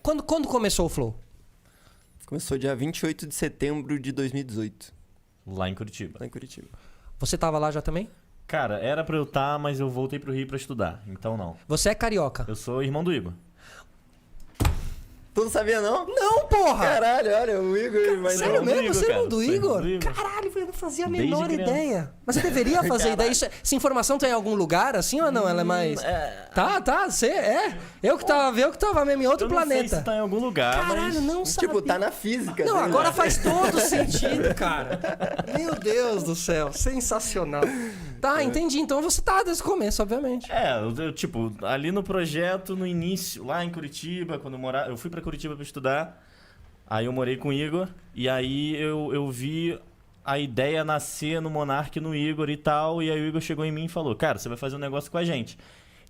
Quando começou o Flow? Começou dia 28 de setembro de 2018, Lá em Curitiba. lá em Curitiba. Você tava lá já também? Cara, era pra eu estar, mas eu voltei pro Rio pra estudar. Então não. Você é carioca? Eu sou irmão do Igor. Tu não sabia, não? Não, porra! Caralho, olha, o Igor... Mas Sério irmão do mesmo? Igor, Você é irmão cara. do Sou irmão Igor? do Igor. Caralho, eu não fazia a Desde menor criança. ideia. Mas você deveria fazer ideia. Essa informação tá em algum lugar, assim, ou não? Ela é mais... Tá, você é. Eu que tava mesmo em outro Eu não sei planeta. se tá em algum lugar, Caralho, mas... não sabia. Tipo, tá na física. Não, dele, agora né? faz todo sentido, cara. Meu Deus do céu, sensacional. Tá, entendi. Então você tá desde o começo, obviamente. Tipo, ali no projeto, no início, lá em Curitiba, quando eu fui pra Curitiba pra estudar, aí eu morei com o Igor, e aí eu vi a ideia nascer no Monark, no Igor e tal, e aí o Igor chegou em mim e falou, cara, você vai fazer um negócio com a gente.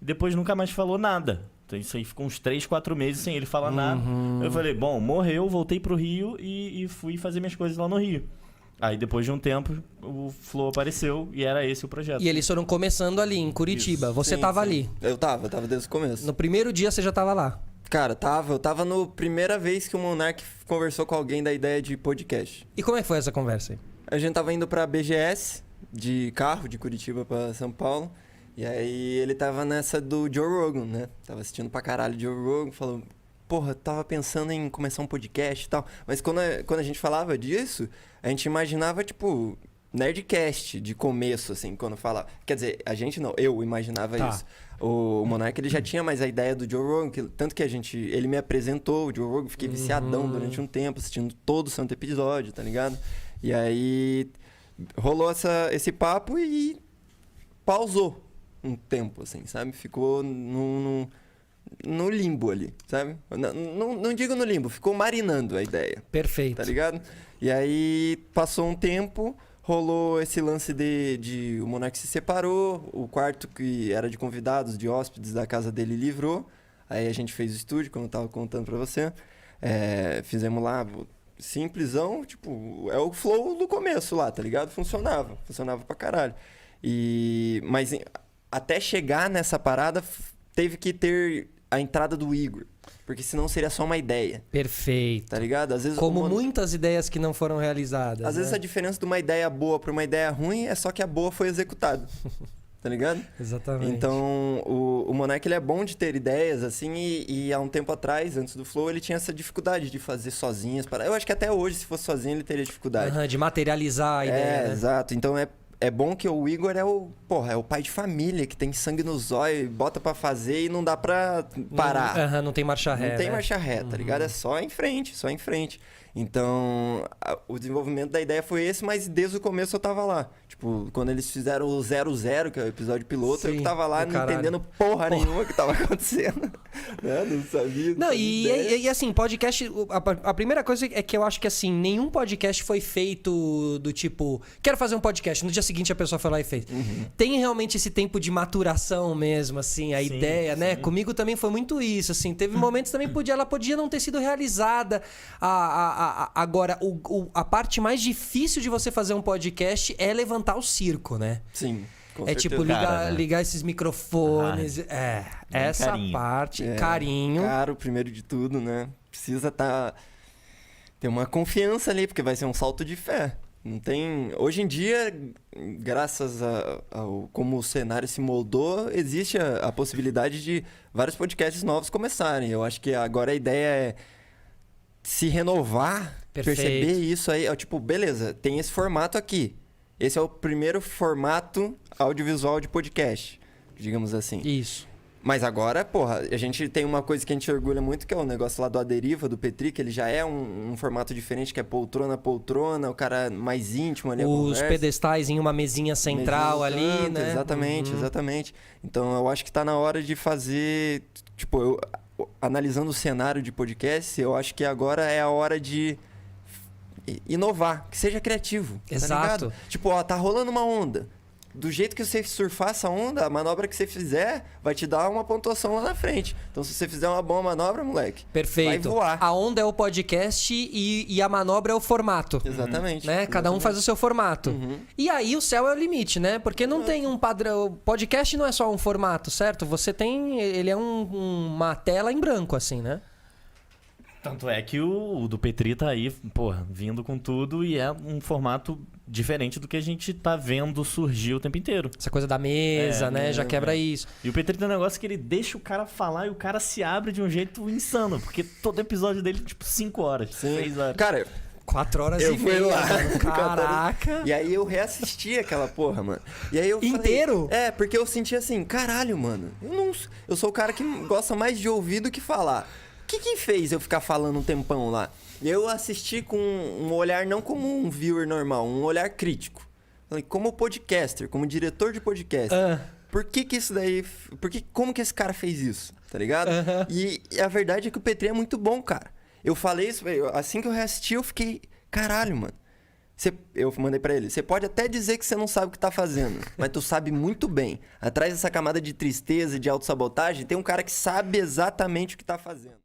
E depois nunca mais falou nada. Então isso aí ficou uns 3, 4 meses sem ele falar nada. Eu falei, bom, morreu, voltei pro Rio e fui fazer minhas coisas lá no Rio. Aí depois de um tempo, o Flow apareceu e era esse o projeto. E eles foram começando ali, em Curitiba. Você Sim, tava sim. ali. Eu tava desde o começo. No primeiro dia você já tava lá. Cara, eu tava no primeira vez que o Monark conversou com alguém da ideia de podcast. E como é que foi essa conversa aí? A gente tava indo pra BGS, de carro, de Curitiba pra São Paulo. E aí ele tava nessa do Joe Rogan, né? Tava assistindo pra caralho Joe Rogan, falou... Porra, tava pensando em começar um podcast e tal. Mas quando a gente falava disso, a gente imaginava, tipo... Nerdcast de começo, assim, quando falava... Quer dizer, a gente não, eu imaginava Tá. isso. O Monark, ele já tinha mais a ideia do Joe Rogan, tanto que ele me apresentou o Joe Rogan, fiquei viciadão durante um tempo, assistindo todo o santo episódio, tá ligado? E aí rolou esse papo e pausou um tempo, assim, sabe? Ficou no limbo ali, sabe? Não digo no limbo, ficou marinando a ideia, Perfeito. tá ligado? E aí passou um tempo... Rolou esse lance de o Monark se separou, o quarto que era de convidados, de hóspedes da casa dele livrou. Aí a gente fez o estúdio, como eu tava contando pra você. Fizemos lá, simplesão, tipo, é o Flow do começo lá, tá ligado? Funcionava pra caralho. Mas até chegar nessa parada, teve que ter a entrada do Igor. Porque senão seria só uma ideia. Perfeito. Tá ligado? Às vezes Como muitas ideias que não foram realizadas. Às vezes né? a diferença de uma ideia boa para uma ideia ruim é só que a boa foi executada. Tá ligado? Exatamente. Então, o Monark, ele é bom de ter ideias, assim, e há um tempo atrás, antes do Flow, ele tinha essa dificuldade de fazer sozinhas. Eu acho que até hoje, se fosse sozinho, ele teria dificuldade. De materializar a ideia, né? Exato. Então, é bom que o Igor é o pai de família, que tem sangue no zóio, bota pra fazer e não dá pra parar. Não tem marcha ré, Não tem né? marcha ré, tá ligado? É só em frente, só em frente. Então, o desenvolvimento da ideia foi esse, mas desde o começo eu tava lá. Tipo, quando eles fizeram o 00, que é o episódio piloto, Sim, eu que tava lá do não caralho. entendendo porra nenhuma que tava acontecendo. Né? Não sabia. Não, fazia ideia. e assim, podcast... A primeira coisa é que eu acho que, assim, nenhum podcast foi feito do tipo... Quero fazer um podcast. No dia seguinte a pessoa foi lá e fez. Tem realmente esse tempo de maturação mesmo, assim, a Sim, ideia, né? sim. Comigo também foi muito isso, assim. Teve momentos também ela podia não ter sido realizada. Agora, a parte mais difícil de você fazer um podcast é levantar o circo, né? Sim, com É certeza. tipo Cara, né? ligar esses microfones. Essa carinho. parte. É, Carinho. Caro, primeiro de tudo, né? Precisa ter uma confiança ali, porque vai ser um salto de fé. Não tem... Hoje em dia, graças ao como o cenário se moldou, existe a possibilidade de vários podcasts novos começarem. Eu acho que agora a ideia é se renovar, Perfeito. perceber isso aí. Tipo, beleza, tem esse formato aqui. Esse é o primeiro formato audiovisual de podcast, digamos assim. Isso. Mas agora, porra, a gente tem uma coisa que a gente orgulha muito, que é o negócio lá do A Deriva, do Petri, que ele já é um formato diferente, que é poltrona, o cara mais íntimo ali. Os pedestais em uma mesinha central Mesinha no ali, canto, né? Exatamente, exatamente. Então eu acho que tá na hora de fazer... Tipo, analisando o cenário de podcast, eu acho que agora é a hora de inovar, que seja criativo. Exato. Tá ligado? Tipo, tá rolando uma onda. Do jeito que você surfar essa onda, a manobra que você fizer vai te dar uma pontuação lá na frente. Então, se você fizer uma boa manobra, moleque, Perfeito. vai voar. A onda é o podcast e a manobra é o formato. Exatamente. Né? Cada um faz o seu formato. E aí o céu é o limite, né? Porque não tem um padrão. Podcast não é só um formato, certo? Você tem. Ele é uma tela em branco, assim, né? Tanto é que o do Petri tá aí, porra, vindo com tudo e é um formato diferente do que a gente tá vendo surgir o tempo inteiro. Essa coisa da mesa, né? Já quebra isso. E o Petri tem um negócio que ele deixa o cara falar e o cara se abre de um jeito insano, porque todo episódio dele, tipo, 5 horas, 6 horas. Cara, 4 horas eu e fui meia. lá. Mano. Caraca. E aí eu reassisti aquela porra, mano. E aí eu Inteiro? falei, porque eu senti assim, caralho, mano. Eu sou o cara que gosta mais de ouvir do que falar. O que fez eu ficar falando um tempão lá? Eu assisti com um olhar não como um viewer normal, um olhar crítico. Falei, como podcaster, como diretor de podcast. Por que isso daí... Como que esse cara fez isso? Tá ligado? E a verdade é que o Petri é muito bom, cara. Eu falei isso, assim que eu reassisti, eu fiquei... Caralho, mano. Eu mandei pra ele. Você pode até dizer que você não sabe o que tá fazendo, mas tu sabe muito bem. Atrás dessa camada de tristeza, de autossabotagem, tem um cara que sabe exatamente o que tá fazendo.